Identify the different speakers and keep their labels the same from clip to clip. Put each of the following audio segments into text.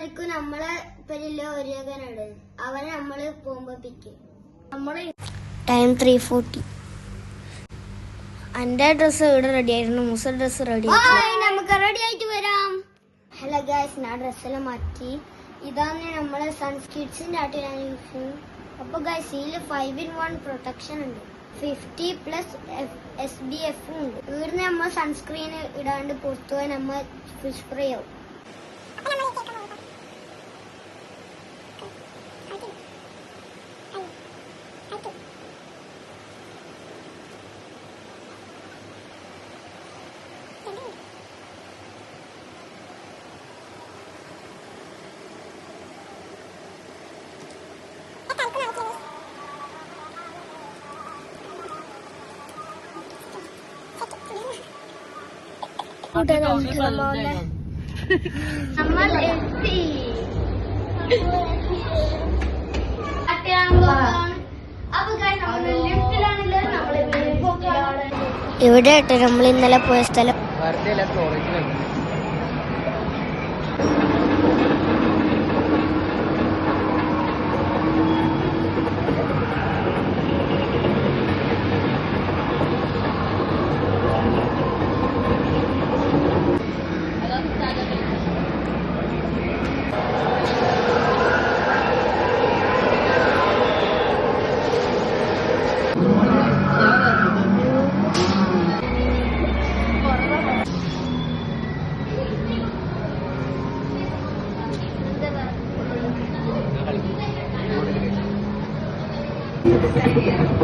Speaker 1: നമ്മളെ പെരിലെ ഒരുകനുണ്ട് അവനെ നമ്മള് പോകുമ്പോ പിക്ക് നമ്മള്
Speaker 2: ടൈം 3:40. എന്റെ ഡ്രസ് ഇവിടെ റെഡി ആയിരുന്നു. മൂസ ഡ്രസ് റെഡി
Speaker 1: നമുക്ക് റെഡി ആയിട്ട് വരാം. ഹലോ ഗൈസ്, ഞാൻ ഡ്രസ്സെല്ലാം മാറ്റി. ഇതാണ് നമ്മളെ സൺസ്ക്രീറ്റ്സിന്റെ ആട്ടിലാണ് യൂസ് ചെയ്യുന്നത്. അപ്പൊ ഗൈസ് ഇതില് 5-in-1 പ്രൊട്ടക്ഷൻ ഉണ്ട്. 50+ SPF ഉണ്ട്. ഇവിടുന്ന് നമ്മൾ സൺസ്ക്രീൻ ഇടാണ്ട് പുറത്തു പോയി നമ്മൾ ഫിഷ് ഫ്രൈ ആവും. നമ്മൾ എത്തി.
Speaker 2: ഇവിടെ നമ്മൾ ഇന്നലെ പോയ സ്ഥലം.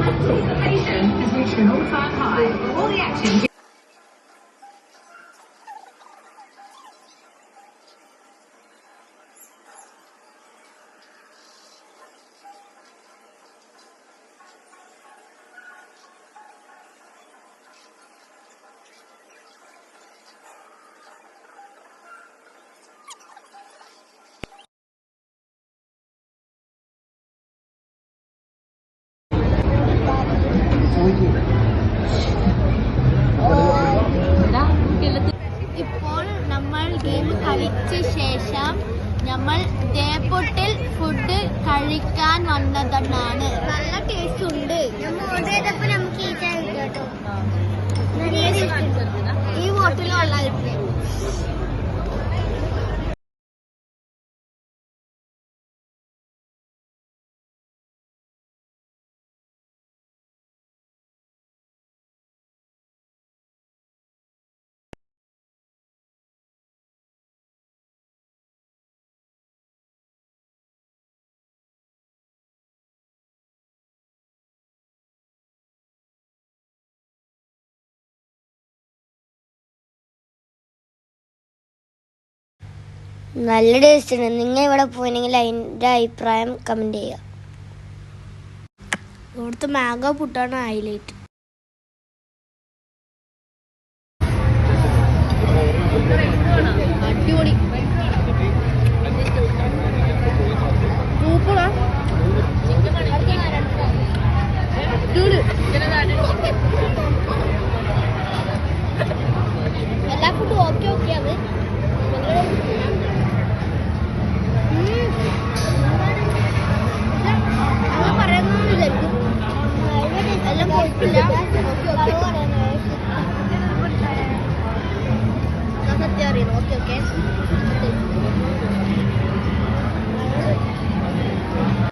Speaker 3: Anticipation has reached an all-time high. All the action.
Speaker 2: ഇപ്പോൾ നമ്മൾ ഗെയിം കളിച്ച ശേഷം നമ്മൾ എയർപോർട്ടിൽ ഫുഡ് കഴിക്കാൻ വന്നതാണ്.
Speaker 1: നല്ല ടേസ്റ്റ് ഉണ്ട്. നമ്മൾ ഓർഡർ ചെയ്തപ്പോ നമുക്ക് ഈ ചായ കിട്ടും.
Speaker 2: ഈ ബോട്ടിൽ വെള്ളം കിട്ടി. നല്ല ടേസ്റ്റ് ഉണ്ട്. നിങ്ങൾ ഇവിടെ പോയില്ലെങ്കിൽ അതിൻ്റെ അഭിപ്രായം കമന്റ് ചെയ്യുക. ഇവിടുത്തെ മാംഗോ പുട്ടാണ് ഹൈലൈറ്റ്. അടിപൊളി സൂപ്പറാ.
Speaker 1: എല്ലാ ഫുഡും ഓക്കെ അത് പറയുന്നില്ല. എല്ലാം കുഴപ്പമില്ല. സത്യം അറിയുന്നു. ഓക്കെ